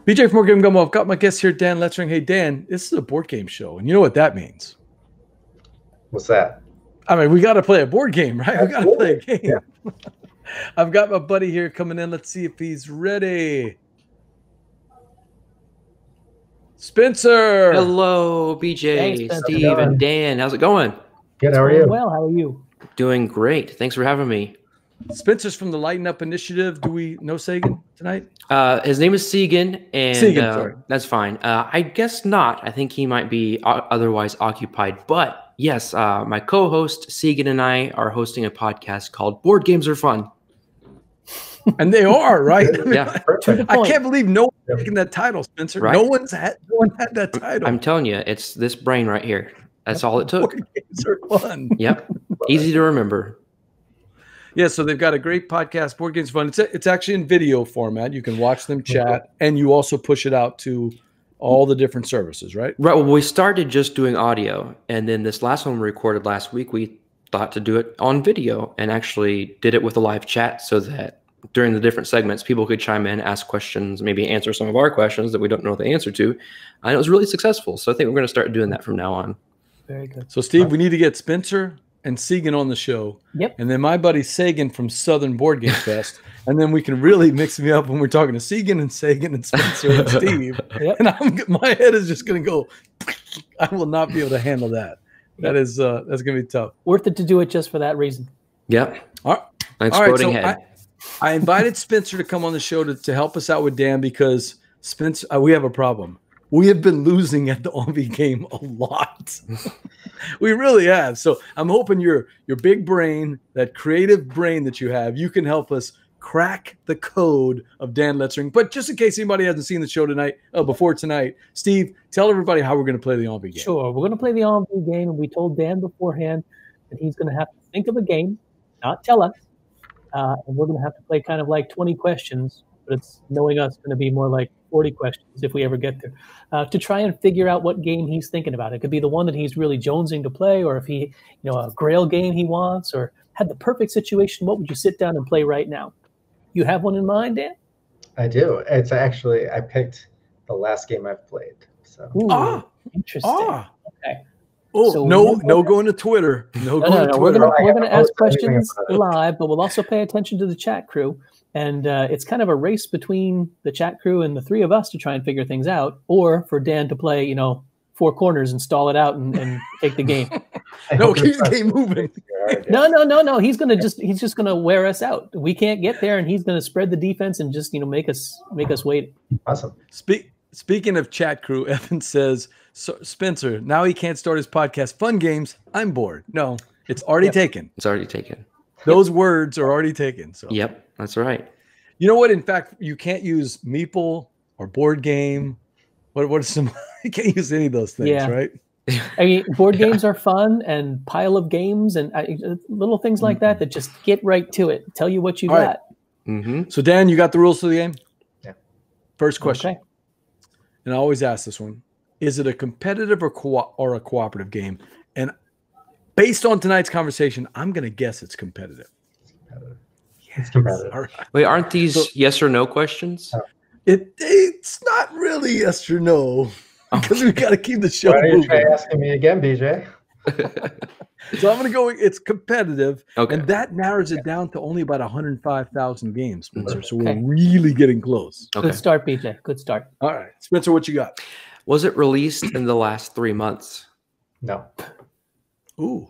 BJ from Game Gumbo. I've got my guest here, Dan Letzring. Hey, Dan, this is a board game show, and you know what that means. What's that? I mean, we got to play a board game, right? We got to play a game. Yeah. I've got my buddy here coming in. Let's see if he's ready. Spencer. Hello, BJ, Steve, and Dan. How's it going? Good. How are you? Well, how are you? Doing great. Thanks for having me. Spencer's from the Lighten Up Initiative. Do we know Sagan tonight? His name is Segan, and sorry. That's fine. I guess not. I think he might be otherwise occupied. But yes, my co-host Segan and I are hosting a podcast called Board Games Are Fun. And they are, right? I mean, Yeah. I can't believe no one's taken that title, Spencer. Right? No one had that title. I'm telling you, it's this brain right here. That's all it took. Board games are fun. Yep. Easy to remember. Yeah, so they've got a great podcast, Board Games Fun. It's actually in video format. You can watch them chat, and you also push it out to all the different services, right? Right. Well, we started just doing audio, and then this last one we recorded last week, we thought to do it on video and actually did it with a live chat so that during the different segments, people could chime in, ask questions, maybe answer some of our questions that we don't know the answer to. And it was really successful. So I think we're going to start doing that from now on. Very good. So, Steve, we need to get Spencer and Segan on the show. Yep. And then my buddy Sagan from Southern Board Game Fest. And then we can really mix me up when we're talking to Segan and Sagan and Spencer and Steve. Yep. And my head is just going to go, I will not be able to handle that. That is, that's going to be tough. Worth it to do it just for that reason. Yep. All right. Exploding head. I invited Spencer to come on the show to help us out with Dan because Spencer, we have a problem. We have been losing at the ENVIE game a lot. We really have. So I'm hoping your big brain, that creative brain that you have, you can help us crack the code of Dan Letzring. But just in case anybody hasn't seen the show tonight, before tonight, Steve, tell everybody how we're going to play the ENVIE game. Sure. We're going to play the ENVIE game, and we told Dan beforehand that he's going to have to think of a game, not tell us. And we're going to have to play kind of like 20 questions, but it's knowing us going to be more like 40 questions if we ever get there, to try and figure out what game he's thinking about. It could be the one that he's really jonesing to play, or if he, a Grail game he wants, or had the perfect situation. What would you sit down and play right now? You have one in mind, Dan? I do. It's actually, I picked the last game I've played. So. Ooh, interesting. Okay. Oh, So no going to Twitter. No, going to Twitter. We're going to ask questions live, but we'll also pay attention to the chat crew. And it's kind of a race between the chat crew and the three of us to try and figure things out, or for Dan to play, four corners and stall it out and take the game. No, keep the game moving. No. He's just gonna wear us out. We can't get there, and he's gonna spread the defense and just make us wait. Awesome. Speaking of chat crew, Evan says, so, Spencer, now he can't start his podcast. Fun games. I'm bored. No, it's already taken. It's already taken. Those words are already taken. So. Yep, that's right. You know what? In fact, you can't use Meeple or board game. What are some? You can't use any of those things, right? I mean, board games are fun, and pile of games and little things like that just get right to it. Tell you what you got. Right. Mm-hmm. So, Dan, you got the rules for the game? Yeah. First question. Okay. And I always ask this one. Is it a competitive or a cooperative game? And based on tonight's conversation, I'm going to guess it's competitive. It's competitive. All right. Wait, aren't these yes or no questions? It's not really yes or no, because we got to keep the show moving. Try asking me again, BJ? So I'm going to go, it's competitive, okay. And that narrows it down to only about 105,000 games, Spencer. So we're really getting close. Okay. Good start, BJ. Good start. All right. Spencer, what you got? Was it released in the last 3 months? No. Ooh.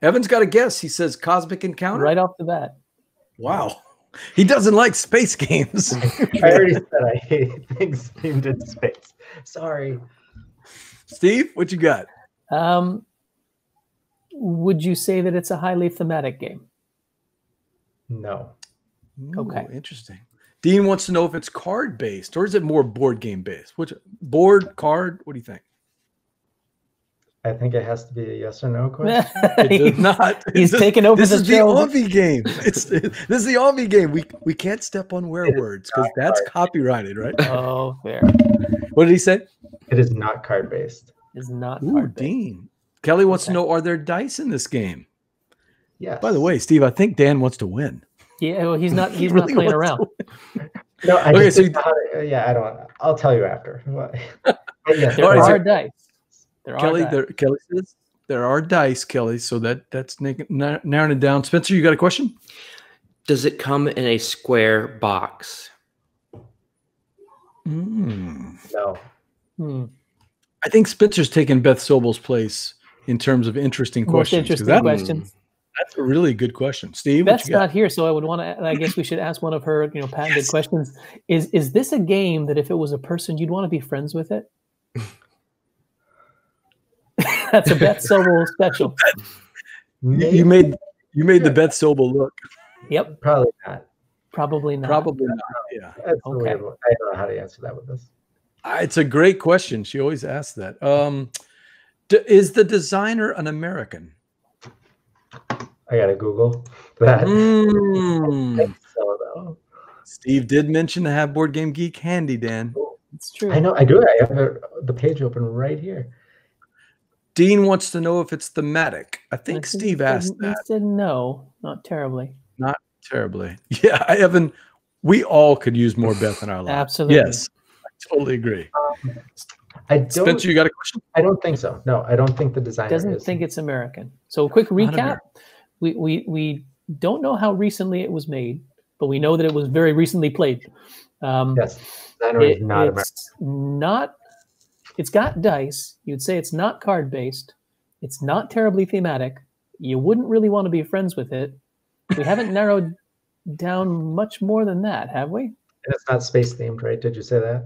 Evan's got a guess. He says Cosmic Encounter. Right off the bat. Wow. He doesn't like space games. I already said I hate things themed in space. Sorry. Steve, what you got? Would you say that it's a highly thematic game? No. Ooh, okay. Interesting. Dean wants to know if it's card-based or is it more board game-based? Which board, card? What do you think? I think it has to be a yes or no question. It does not. He's taking over the show. This is the ENVIE game. This is the ENVIE game. We can't step on words because that's copyrighted, right? Oh, fair. What did he say? It is not card-based. It's not Ooh, card-based. Dean. Kelly wants to know, are there dice in this game? Yes. By the way, Steve, I think Dan wants to win. Yeah, well, he's not He not really playing wants around. No, I Okay, just so didn't know how to, yeah, I don't. I'll tell you after. But yes, There All right, are so- dice. There Kelly, are dice. Kelly says there are dice, Kelly. So that's narrowing it down. Spencer, you got a question? Does it come in a square box? No. I think Spencer's taking Beth Sobel's place in terms of interesting Most questions. 'cause interesting questions. That's a really good question. Steve, what Beth's you got? not here, so I would want to. I guess we should ask one of her, patented questions. Is this a game that if it was a person, you'd want to be friends with it? That's a Beth Sobel special. You made the Beth Sobel look. Yep, Probably not. probably not. Probably not. Yeah. That's a Okay. weird one. I don't know how to answer that with this. It's a great question. She always asks that. Is the designer an American? I gotta Google that. Mm. So, though. Steve did mention to have Board Game Geek handy, Dan. It's true. I know. I do. I have the page open right here. Dean wants to know if it's thematic. I think Steve asked He that. said no, not terribly. Not terribly. Yeah, Evan, we all could use more Beth in our lives. Absolutely. Yes, I totally agree. I don't. Spencer, you got a question? I don't think so. No, I don't think the designer Doesn't is. think it's American. So, quick Not recap: American. we don't know how recently it was made, but we know that it was very recently played. Yes, designer is not American. It's not. It's got dice. You'd say it's not card based. It's not terribly thematic. You wouldn't really want to be friends with it. We haven't narrowed down much more than that, have we? And it's not space themed, right? Did you say that?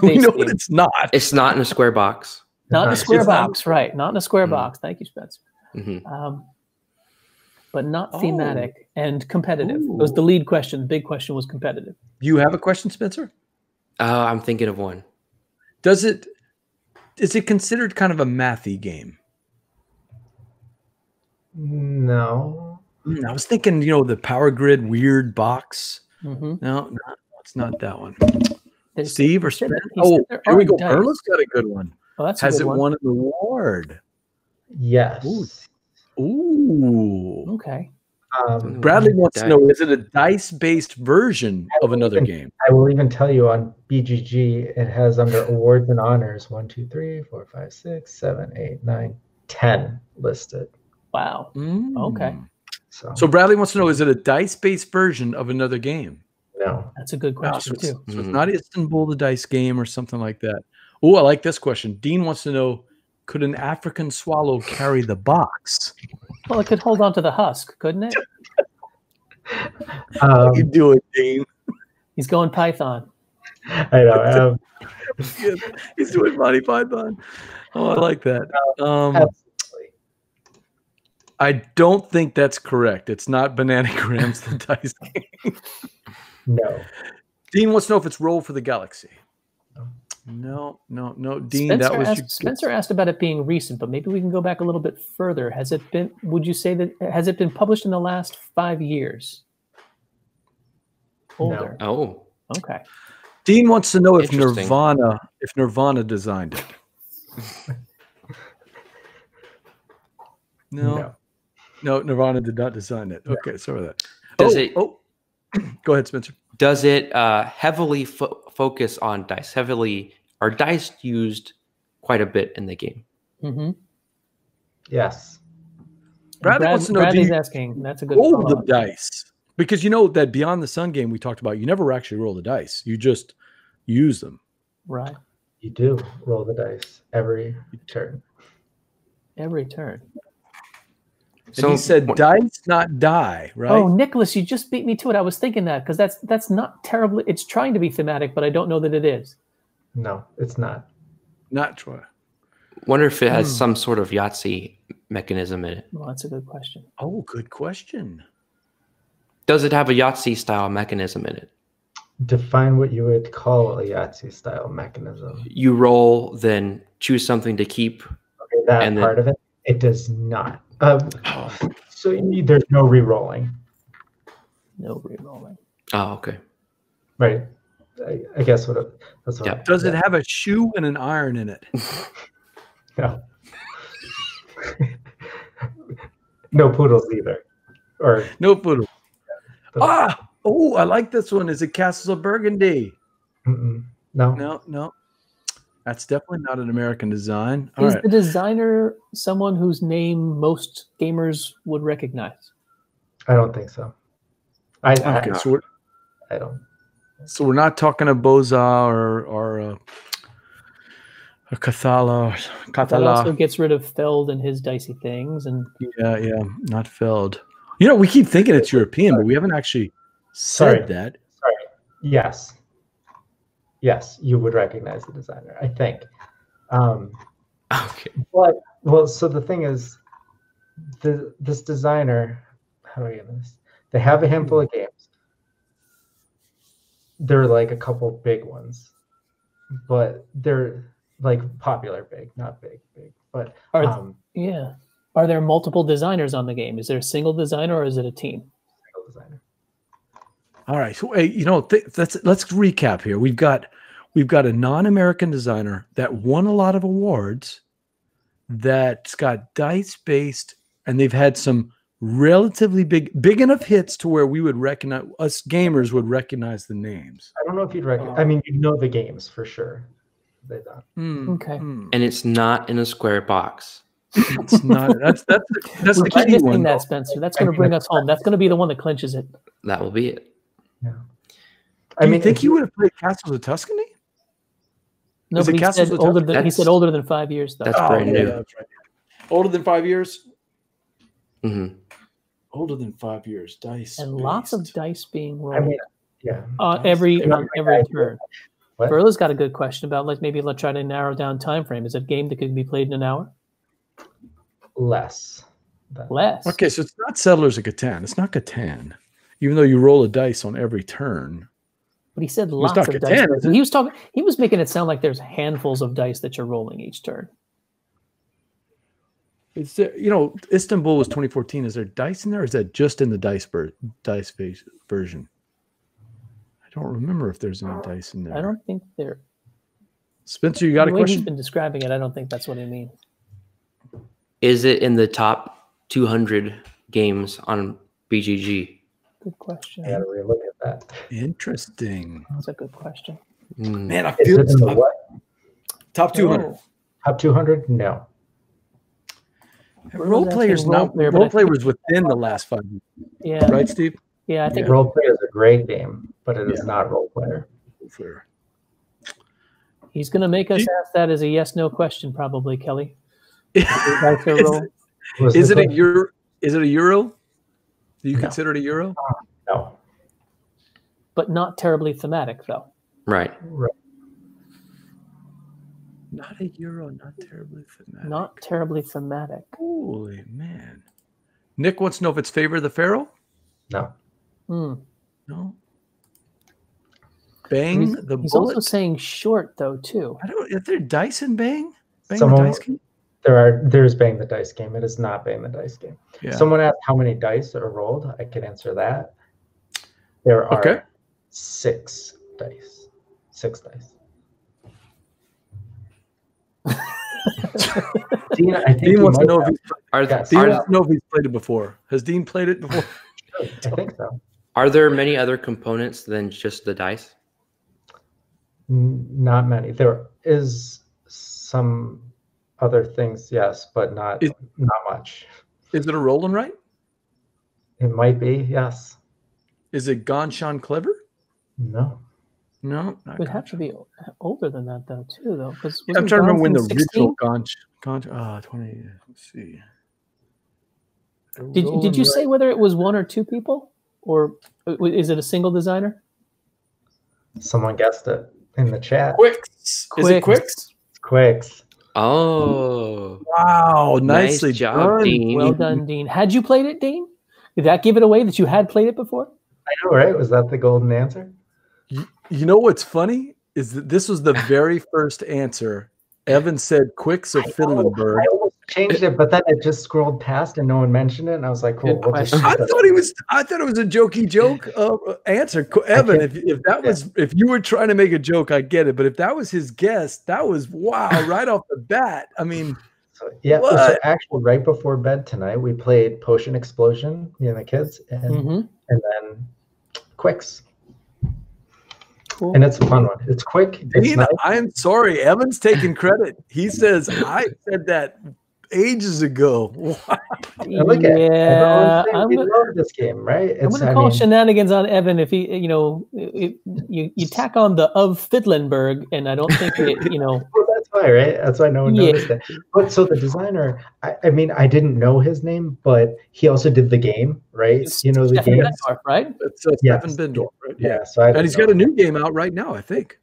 We know that it's not. It's not in a square box. Not in a not. square It's not- box, right? Not in a square box. Thank you, Spencer. Mhm. But not Oh. thematic and competitive. Ooh. It was the lead question. The big question was competitive. You have a question, Spencer? I'm thinking of one. Is it considered kind of a mathy game? No. I was thinking, the Power Grid weird box. Mm-hmm. No, it's not that one. Steve or Spencer? he said Oh, there here we are go. dice. Perla's got a good one. Oh, that's a Has good it one. won an award? Yes. Ooh. Okay. Bradley wants to know, is it a dice-based version of another game? I will even tell you on BGG, it has under awards and honors 1, 2, 3, 4, 5, 6, 7, 8, 9, 10 listed. Wow. Okay. So Bradley wants to know, is it a dice-based version of another game? no. That's a good question, so too. it's not Istanbul the dice game or something like that. Oh, I like this question. Dean wants to know, could an African swallow carry the box? Well, it could hold on to the husk, couldn't it? How you do it, Dean? He's going Python. I know. He's doing Monty Python. Oh, I like that. Absolutely. I don't think that's correct. It's not Bananagrams the dice game. No. Dean wants to know if it's Roll for the Galaxy. No. Dean, Spencer asked about it being recent, but maybe we can go back a little bit further. Would you say that has it been published in the last 5 years? Older. Oh, Okay. Dean wants to know if Interesting. Nirvana designed it. No, Nirvana did not design it. Okay, sorry about that. Go ahead, Spencer. Does it heavily focus on dice? Are dice used quite a bit in the game? Mm-hmm. Yes. Bradley wants to know, Bradley's do you asking. That's a good roll the follow-up. dice? Because you know that Beyond the Sun game we talked about, you never actually roll the dice. You just use them. Right. You do roll the dice every turn. Every turn. And he said dice, not die, right? Oh, Nicholas, you just beat me to it. I was thinking that because that's not terribly. It's trying to be thematic, but I don't know that it is. No, it's not. Not Troy. Wonder if it has some sort of Yahtzee mechanism in it. Well, that's a good question. Oh, good question. Does it have a Yahtzee style mechanism in it? Define what you would call a Yahtzee style mechanism. You roll, then choose something to keep. Okay, that And then- part of it, it does not. So there's no re-rolling, No re-rolling. Oh, okay. right? I guess that's what. Yeah. Does it have a shoe and an iron in it? No. No poodles either. Or No poodle. Oh, I like this one. Is it Castles of Burgundy? no. No. That's definitely not an American design. All Is right. the designer someone whose name most gamers would recognize? I don't think so. Okay, so I don't. So we're not talking a Boza or a Cathala. That also gets rid of Feld and his dicey things, and yeah, not Feld. You know, we keep thinking it's European, but we haven't actually said that. Sorry. Yes, you would recognize the designer, I think. Okay. Well, so the thing is, this designer, how do I get this? They have a handful of games. They're like a couple big ones, but they're like popular big, not big. But are there multiple designers on the game? Is there a single designer or is it a team? Single designer. All right. So, hey, let's recap here. We've got a non-American designer that won a lot of awards, that's got dice-based, and they've had some relatively big enough hits to where we would recognize, us gamers would recognize the names. I don't know if you'd recognize. I mean, you know the games for sure. They don't. Okay. And it's not in a square box. It's not. That's the key missing one. That, Spencer. That's going to bring us home. That's going to be the one that clinches it. That will be it. Yeah. Do you think he would have played Castles of Tuscany? No, but he said older than 5 years, though. That's brand new. Yeah, that's right. Older than 5 years? Mm-hmm. Older than 5 years. Dice. And lots of dice being rolled. I mean, yeah. Every turn. What? Burla's got a good question about let's try to narrow down time frame. Is it a game that could be played in an hour? Less. Okay, so it's not Settlers of Catan. It's not Catan, even though you roll a dice on every turn. But he said lots of Catan, dice. He was making it sound like there's handfuls of dice that you're rolling each turn. Is there, Istanbul was 2014. Is there dice in there, or is that just in the dice-based version? I don't remember if there's any dice in there. I don't think there. Spencer, you got a question? He's been describing it. I don't think that's what he means. Is it in the top 200 games on BGG? Good question. I gotta relook at that. Interesting. That's a good question. Man, I feel it in the what? Top 200. Top 200? No. Role players was within the last 5 years. Yeah. Right, Steve? Yeah, I think Role player is a great game, but it is not role player. He's going to make us ask that as a yes/no question, probably, Kelly. Is it a euro? Is it a euro? Do you consider it a euro? No. But not terribly thematic, though. Right. Not a euro, not terribly thematic. Not terribly thematic. Holy man. Nick wants to know if it's Favor of the Pharaoh? No. No. Bang he's the He's Bullet? also saying short, though, too. Is there dice in Bang? Bang the dice game? There's Bang the Dice game. It is not Bang the Dice game. Yeah. Someone asked how many dice are rolled. I can answer that. There are 6 dice. 6 dice. Dean, Dean wants to know if he's played it before. Has Dean played it before? I think so. Are there many other components than just the dice? Not many. There is some other things, yes, but not much. Is it a roll and write? It might be, yes. Is it Gone Sean Clever? No. No. It would have to be older than that, though, too, though. I'm trying to remember when the original Gone 20. Let's see. Did you say whether it was 1 or 2 people? Or is it a single designer? Someone guessed it in the chat. Quicks. Is it Quicks? Quicks. Oh. Wow. Nicely nice job, done. Dean. Well done, Dean. Had you played it, Dean? Did that give it away that you had played it before? I know, right? Was that the golden answer? You know what's funny is that this was the very first answer. Evan said Quicks of Finlandburg. I almost changed it, but then it just scrolled past and no one mentioned it, and I was like, "Cool." I thought it was a jokey joke answer, Evan. If you were trying to make a joke, I get it. But if that was his guess, that was wow right off the bat. I mean, So, yeah, What? so actually, right before bed tonight, we played Potion Explosion, me and the kids, and then Quicks. Cool. And it's a fun one. It's quick. It's Dean, nice. I'm sorry. Evan's taking credit. He says, I said that ages ago. And look at Yeah, everyone's saying we love this game, right? I'm going to call shenanigans on Evan if he, you tack on the of Fiddlenberg, and I don't think it, Well, that's why, right? That's why no one noticed it. But so the designer, I mean, I didn't know his name, but he also did the game, right? It's the Stefan game, Bendorf, right? It's Stefan Bendorf, right? Yeah. So and he's got a new game out right now, I think.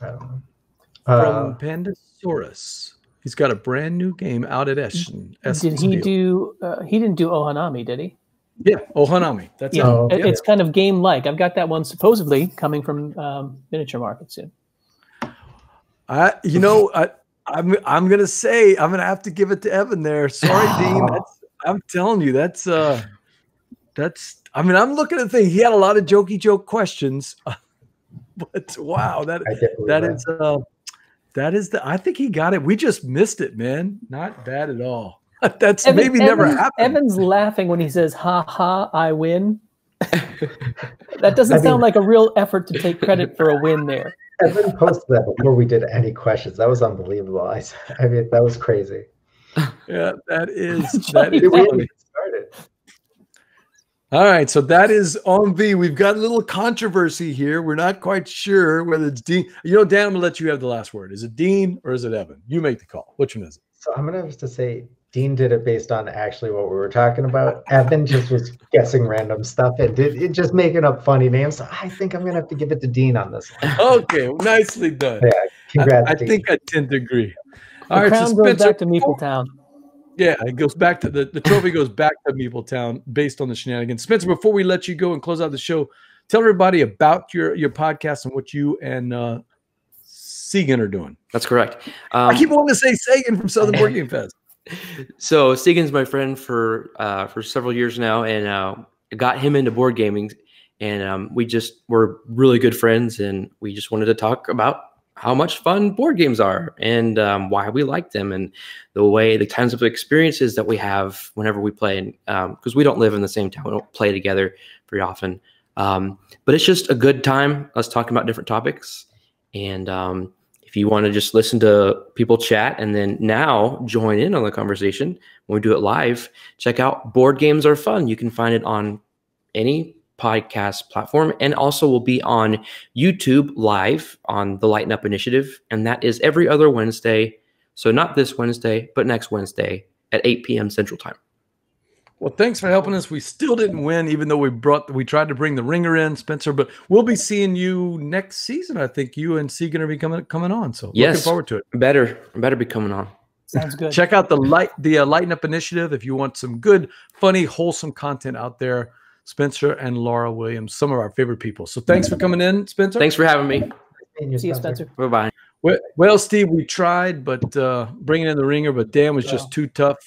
I don't know. From Pandasaurus. He's got a brand new game out at Essen. Did he do? He didn't do Ohanami, did he? Yeah, Ohanami. That's It's kind of game-like. I've got that one supposedly coming from Miniature Market soon. I'm gonna say I'm gonna have to give it to Evan there. Sorry, Dean. I'm telling you, that's. I mean, I'm looking at the thing. He had a lot of jokey joke questions, but wow, that is I think he got it. We just missed it, man. Not bad at all. That's never happened. Evan's laughing when he says, "Ha ha, I win." That doesn't sound like a real effort to take credit for a win there. Evan posted that before we did any questions. That was unbelievable. I mean, that was crazy. Yeah, that is funny. Started. All right, so that is ENVIE. We've got a little controversy here. We're not quite sure whether it's Dean. Dan, I'm going to let you have the last word. Is it Dean or is it Evan? You make the call. Which one is it? So I'm going to have to say Dean did it based on actually what we were talking about. Evan just was guessing random stuff and just making up funny names. So I think I'm going to have to give it to Dean on this one. Okay, well, nicely done. Yeah, congrats, I Dean. think I tend to agree. All right, crown goes back to Meepletown. Yeah, it goes back to the trophy goes back to Meepletown based on the shenanigans. Spencer, before we let you go and close out the show, tell everybody about your podcast and what you and Segan are doing. That's correct. I keep wanting to say Sagan from Southern Board Game Fest. So Segan's my friend for several years now, and got him into board gaming, and we're really good friends, and we just wanted to talk about how much fun board games are and why we like them and the kinds of experiences that we have whenever we play. Because we don't live in the same town, we don't play together very often. But it's just a good time, us talking about different topics. And if you want to just listen to people chat and then now join in on the conversation when we do it live, check out Board Games Are Fun. You can find it on any podcast platform, and also will be on YouTube live on the Lighten Up Initiative, and that is every other Wednesday. So not this Wednesday, but next Wednesday at 8 p.m. Central Time. Well, thanks for helping us. We still didn't win, even though we tried to bring the ringer in, Spencer. But we'll be seeing you next season. I think you and Segan are coming on. So looking forward to it. Better be coming on. Sounds good. Check out the Lighten Up Initiative if you want some good, funny, wholesome content out there. Spencer and Laura Williams, some of our favorite people. So thanks for coming in, Spencer. Thanks for having me. See you, Spencer. Bye-bye. Well, Steve, we tried, but bringing in the ringer, but Dan was just too tough,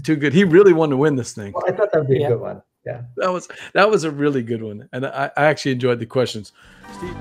too good. He really wanted to win this thing. Well, I thought that would be a good one. Yeah. That was a really good one. And I actually enjoyed the questions. Steve.